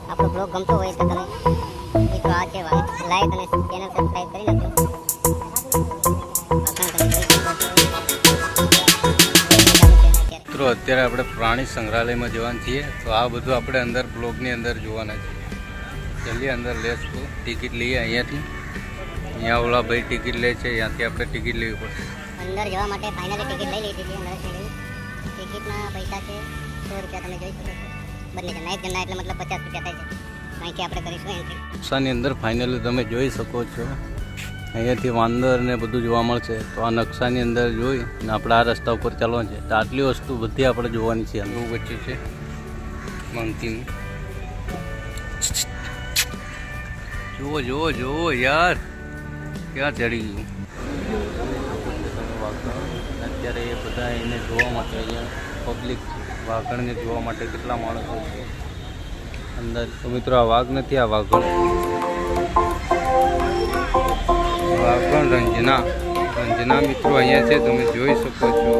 આપણો બ્લોગ ગમતો હોય તો તમે મિત્રો આ છે લાઈક અને ચેનલ સબસ્ક્રાઇબ કરી નાખજો. મિત્રો અત્યારે આપણે પ્રાણી સંગ્રહાલયમાં જવાનું છીએ, તો આ બધું આપણે અંદર બ્લોગની અંદર જોવાના છે. જલ્દી અંદર લેશું, ટિકિટ લઈએ અહીંયાથી. અહીંયા ઓલા ભાઈ ટિકિટ લે છે, ત્યાંથી આપણે ટિકિટ લેવી પડશે. અંદર જવા માટે ફાઇનલી ટિકિટ લઈ લીધી છે. નરેશની ટિકિટના પૈસા છે 100 રૂપિયા. તમે જોઈ શકો છો બંને જણા, એક જણા એટલે મતલબ 50 રૂપિયા થાય છે. અહીંથી આપણે કરીશું એન્ટ્રી. નકશાની અંદર ફાઇનલી તમે જોઈ શકો છો, અહીંયાથી વાંદર ને બધું જોવા મળશે. તો આ નકશાની અંદર જોઈ અને આપણે આ રસ્તા ઉપર ચાલવાનું છે. તો આટલી વસ્તુ બધી આપણે જોવાની છે. બહુ વચ્ચે છે મંકીનું. જુઓ જુઓ જુઓ યાર, ક્યાં ચડી ગયું. અત્યારે એ બધા એને જોવા માટે અહીંયા પબ્લિક વાઘણને જોવા માટે કેટલા માણસો છે અંદર. તો મિત્રો આ વાઘ નથી, આ વાઘણ રંજના મિત્રો અહીંયા છે, તમે જોઈ શકો છો.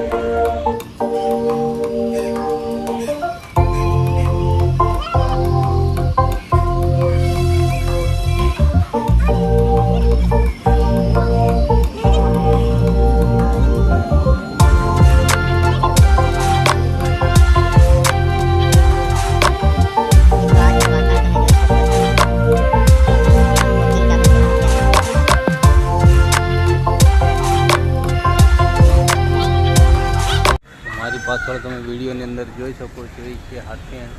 પાછળ તમે વિડીયોની અંદર જોઈ શકો છો એ છે હાથેણ.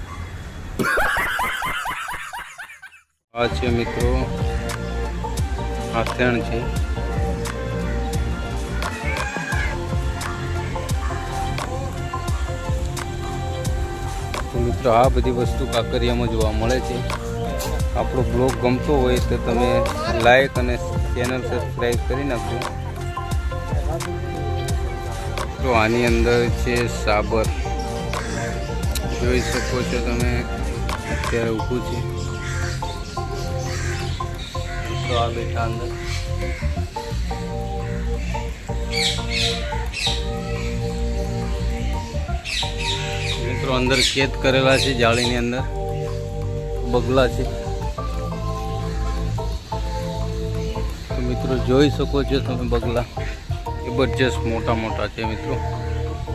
આ છે મિત્રો હાથેણ છે. તો મિત્રો આ બધી વસ્તુ કાંકરિયામાં જોવા મળે છે. આપણો બ્લોગ ગમતો હોય તો તમે લાઈક અને ચેનલ સબસ્ક્રાઈબ કરી નાખજો. તો આની અંદર છે સાબર, જોઈ શકો છો તમે. અત્યારે ઊભું છે તો આ બેઠા અંદર. મિત્રો અંદર કેદ કરેલા છે જાળીની અંદર. બગલા છે. તો મિત્રો જોઈ શકો છો તમે બગલા જબરજસ્ત મોટા મોટા છે મિત્રો.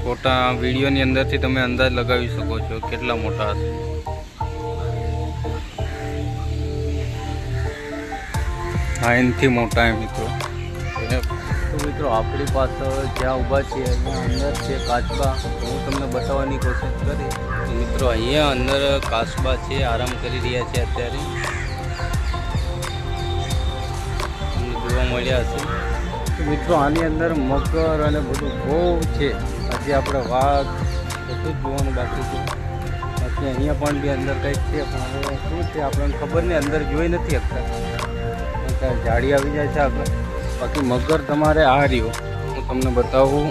ફોટા વિડીયોની અંદરથી તમે અંદાજ લગાવી શકો છો કેટલા મોટા હશે. હા, એનાથી મોટા એ મિત્રો. તો મિત્રો આપણી પાસે જ્યાં ઊભા છીએ અહીંયા અંદર છે કાચબા. હું તમને બતાવવાની કોશિશ કરી. તો મિત્રો અહીંયા અંદર કાચબા છે, આરામ કરી રહ્યા છે અત્યારે. જોવા મળ્યા હશે. મિત્રો આની અંદર મગર અને બધું બહુ છે. હજી આપણે વાઘ બધું જ જોવાનું બાકી છે. બાકી અહીંયા પણ બી અંદર કંઈક છે, પણ હવે શું છે આપણને ખબર નહીં, અંદર જોઈ નથી શકતા. જાડી આવી જાય છે આગળ. બાકી મગર તમારે આ રહ્યો હું તમને બતાવું.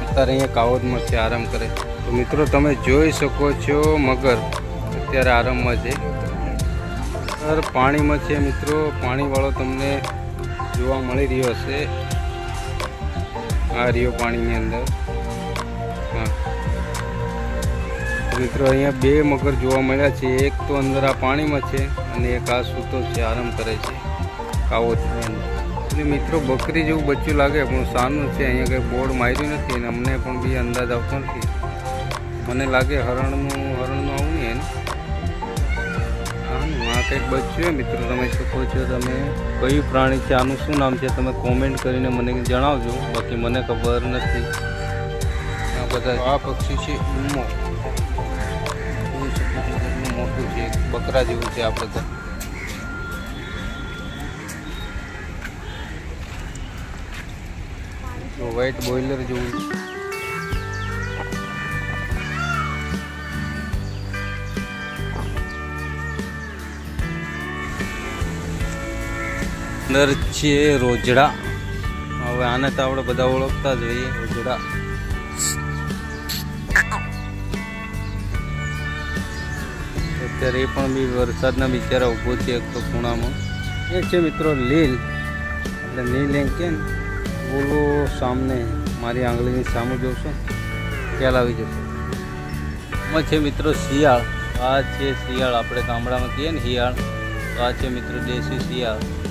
અત્યારે અહીંયા કાવતમાં છે, આરામ કરે. તો મિત્રો તમે જોઈ શકો છો મગર અત્યારે આરામમાં છે. પાણીમાં છે મિત્રો. પાણીવાળો તમને જોવા મળી રહ્યો હશે. આ રહ્યો પાણીની અંદર. હા મિત્રો અહીંયા બે મગર જોવા મળ્યા છે. એક તો અંદર આ પાણીમાં છે અને એક આ સૂતો છે, આરામ કરે છે કાવતની અંદર. એટલે મિત્રો બકરી જેવું બચ્ચું લાગે પણ સાનું છે. અહીંયા કંઈ બોર્ડ માર્યું નથી અને અમને પણ બી અંદાજ આવતો નથી. મને લાગે હરણનું આવું નહીં એને. આ કંઈક બચ્ચું છે મિત્રો. તમે શકો છો તમે કયું પ્રાણી છે, આનું શું નામ છે, તમે કોમેન્ટ કરીને મને જણાવજો. બાકી મને ખબર નથી. આ બધા આ પક્ષી છે ઉમો. મોટું છે, બકરા જેવું છે. આ બધા વ્હાઈટ બોઇલર જેવું. અંદર છે રોજડા. હવે આને તો આપણે બધા ઓળખતા જ હોઈએ, રોજડા. અત્યારે એ પણ બી વરસાદના બિચારા ઊભો છે એક તો ખૂણામાં. એ છે મિત્રો લીલ, એટલે લીલ એમ કે ને બોલો સામને મારી આંગળીની સામે જોશો ખ્યાલ આવી જશે. એમાં છે મિત્રો શિયાળ. આ છે શિયાળ, આપણે ગામડામાં કહીએ ને શિયાળ, તો આ છે મિત્રો દેશી શિયાળ.